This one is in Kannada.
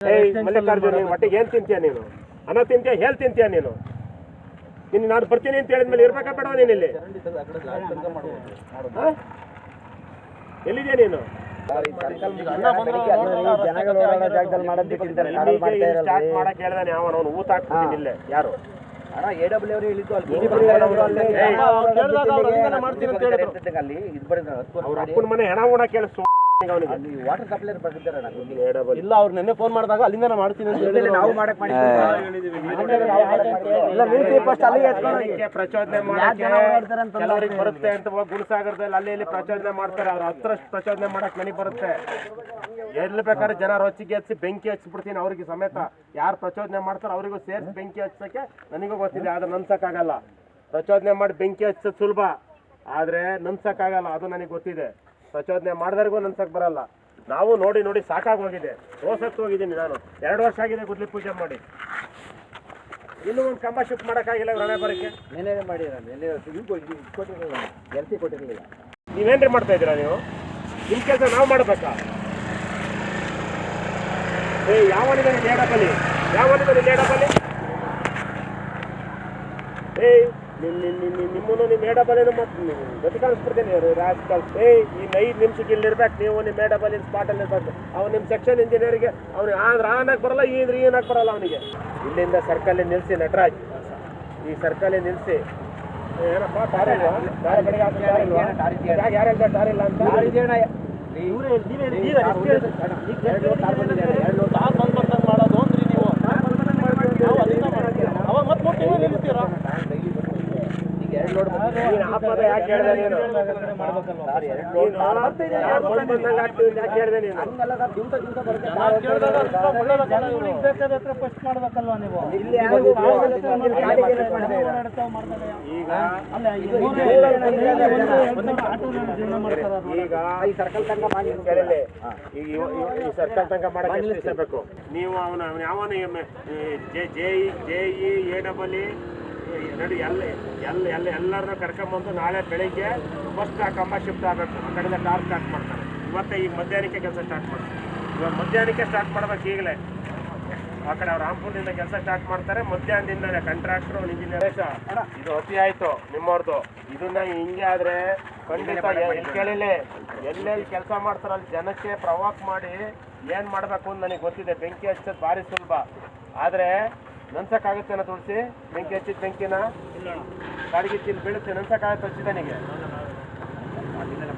ಮಲ್ಲಿಕಾರ್ಜುನ್ ನೀನು ಒಟ್ಟಿಗೆ ಏನ್ ತಿಂತೀಯ ನೀನು? ಅನ್ನ ತಿಂತೀಯ, ಹೇಳ್ ತಿಂತೀಯ ನೀನು? ನೀನು ನಾನು ಬರ್ತೀನಿ ಅಂತ ಹೇಳಿದ್ಮೇಲೆ ಇರ್ಬೇಕಾ ಬೇಡವಾ ನೀನು ಇಲ್ಲಿ? ಎಲ್ಲಿದ್ಯಾ ನೀನು? ಸ್ಟಾರ್ಟ್ ಮಾಡಕ್ ಹೇಳ್ದಾನೆ ಅವನು, ಅವ್ನು ಊತ ಹಾಕ್ಬಿಡ್ತೀನಿ ಇಲ್ಲೇ. ಯಾರು ಅವ್ರ ಅಪ್ಪನ ಮನೆ ಹೆಣ ಉಣ ಕೇಳಿಸ್ತು. ವಾಟರ್ ಸಪ್ಲೈ ಬರ್ತಿದ್ದಾರೆ ಇಲ್ಲ, ಅವ್ರು ನೆನ್ನೆ ಫೋನ್ ಮಾಡಿದಾಗ ಅಲ್ಲಿಂದ ಮಾಡ್ತೀನಿ ಅಂತ ಹೇಳಿ ನಾವು ಮಾಡಕ್ ಪ್ರಚೋದನೆ ಮಾಡಕ್ಕೆ ಕೆಲವರಿಗೆ ಬರುತ್ತೆ ಅಂತ ಗುಣಸಾಗರದಲ್ಲಿ ಅಲ್ಲಿ ಇಲ್ಲಿ ಪ್ರಚೋದನೆ ಮಾಡ್ತಾರೆ. ಅವ್ರ ಹತ್ರ ಪ್ರಚೋದನೆ ಮಾಡಕ್ ನನಗೆ ಬರುತ್ತೆ. ಎಲ್ಲಿ ಬೇಕಾದ್ರೆ ಜನ ರೊಚ್ಚಿಗೆ ಹಚ್ಚಿ ಬೆಂಕಿ ಹಚ್ಚಿಬಿಡ್ತೀನಿ ಅವ್ರಿಗೆ ಸಮೇತ. ಯಾರು ಪ್ರಚೋದನೆ ಮಾಡ್ತಾರೆ ಅವರಿಗೂ ಸೇರಿಸಿ ಬೆಂಕಿ ಹಚ್ಚಕ್ಕೆ ನನಗೂ ಗೊತ್ತಿದೆ. ಆದ್ರೆ ನನ್ಸಕ್ಕಾಗಲ್ಲ. ಪ್ರಚೋದನೆ ಮಾಡಿ ಬೆಂಕಿ ಹಚ್ಚೋದು ಸುಲಭ, ಆದ್ರೆ ನನ್ಸಕ್ಕಾಗಲ್ಲ. ಅದು ನನಗೆ ಗೊತ್ತಿದೆ. ಪ್ರಚೋದನೆ ಮಾಡಿದವ್ರಿಗೂ ನನ್ಸಕ್ ಬರಲ್ಲ. ನಾವು ನೋಡಿ ನೋಡಿ ಸಾಕಾಗಿ ಹೋಗಿದೆ. ರೋಸತ್ತು ಹೋಗಿದ್ದೀನಿ ನಾನು. 2 ವರ್ಷ ಆಗಿದೆ ಗುದ್ಲಿ ಪೂಜೆ ಮಾಡಿ. ಇನ್ನೂ ಒಂದು ಕಂಬ ಶಿಫ್ಟ್ ಮಾಡೋಕ್ಕಾಗಿಲ್ಲ ಹಣೆ ಬರೋಕ್ಕೆ. ಏನೇನು ಮಾಡಿರಲ್ಲ, ಕೊಟ್ಟಿರಲಿಲ್ಲ. ನೀವೇನ್ರಿ ಮಾಡ್ತಾ ಇದ್ದೀರಾ ನೀವು? ನಿಮ್ಮ ಕೆಲಸ ನಾವು ಮಾಡಬೇಕಾ? ಯಾವನಿಗೆ ಲೇಡಬಲಿ? ಯಾವನಿಗೆ ಲೇಡಬಲಿ? ನಿಮ್ಮನ್ನು ನಿಮ್ಮ ಮೇಡಬಲಿನ ಗತಿ ಕಾಣಿಸ್ಬಿಡ್ತೀನಿ ರಾಜಕಾಲ್. ಈ 5 ನಿಮಿಷಕ್ಕೆ ಇಲ್ಲಿರ್ಬೇಕು ನೀವು. ನಿಮ್ಮ ಮೇಡಬಲಿನ ಸ್ಪಾಟಲ್ಲಿ ಇರ್ಬೇಕು. ಅವ್ನು ನಿಮ್ಮ ಸೆಕ್ಷನ್ ಇಂಜಿನಿಯರ್ಗೆ ಅವ್ನಿಗೆ ಆನಕ್ಕೆ ಬರಲ್ಲ, ಈನಕ್ಕೆ ಬರಲ್ಲ ಅವನಿಗೆ. ಇಲ್ಲಿಂದ ಸರ್ಕಲ್ಲಿ ನಿಲ್ಲಿಸಿ ನಟರಾಜ್, ಈ ಸರ್ಕಲ್ಲಿ ನಿಲ್ಲಿಸಿ. ಏನಪ್ಪ ಟಾರ್ ಇಲ್ವಾ? ಟಾರ್ ಕಡೆಗೆ ಯಾರು ಟಾರ್ ಇಲ್ಲ ಅಂತ ಈ ಸರ್ಕಲ್ ತನಕ ಮಾಡಕ್ಕೆ ಬೇಕು ನೀವು. ಅವನ ಯಾವನ JE AEE ನಡಿ ಎಲ್ಲರನ್ನ ಕರ್ಕೊಂಬಂದು ನಾಳೆ ಬೆಳಿಗ್ಗೆ ಫಸ್ಟ್ ಆ ಕಂಬ ಶಿಫ್ಟ್ ಆಗಬೇಕು. ಆ ಕಡೆಯಿಂದ ಟಾರ್ ಸ್ಟಾರ್ಟ್ ಮಾಡ್ತಾರೆ. ಇವತ್ತೇ ಈಗ ಮಧ್ಯಾಹ್ನಕ್ಕೆ ಕೆಲಸ ಸ್ಟಾರ್ಟ್ ಮಾಡ್ತಾರೆ. ಇವಾಗ ಮಧ್ಯಾಹ್ನಕ್ಕೆ ಸ್ಟಾರ್ಟ್ ಮಾಡ್ಬೇಕು. ಈಗಲೇ ಆ ಕಡೆ ಅವ್ರು ರಾಂಪುರದಿಂದ ಕೆಲಸ ಸ್ಟಾರ್ಟ್ ಮಾಡ್ತಾರೆ. ಮಧ್ಯಾಹ್ನದಿಂದ ಕಾಂಟ್ರಾಕ್ಟರ್ ಇಂಜಿನಿಯರ್. ಇದು ಅತಿ ಆಯ್ತು ನಿಮ್ಮವ್ರದ್ದು. ಇದನ್ನ ಹಿಂಗೆ ಆದ್ರೆ ಖಂಡಿತ ಕೇಳಿಲ್ಲ. ಎಲ್ಲೆಲ್ಲಿ ಕೆಲಸ ಮಾಡ್ತಾರೆ ಅಲ್ಲಿ ಜನಕ್ಕೆ ಪ್ರವಾಕ್ ಮಾಡಿ ಏನ್ ಮಾಡ್ಬೇಕು ಅಂತ ನನಗೆ ಗೊತ್ತಿದೆ. ಬೆಂಕಿ ಹಚ್ಚೋದು ಭಾರಿ ಸುಲಭ, ಆದ್ರೆ ನನ್ಸಕ್ಕಾಗುತ್ತೇನ ತುಳಸಿ? ಬೆಂಕಿ ಹಚ್ಚಿದ ಬೆಂಕಿನ ಗಾಡಿಗೆ ಚಿಲ್ ಬೀಳುತ್ತೆ. ನನ್ಸಕ್ಕಾಗತ್ತೆ ಹಚ್ಚಿದ ನನಗೆ.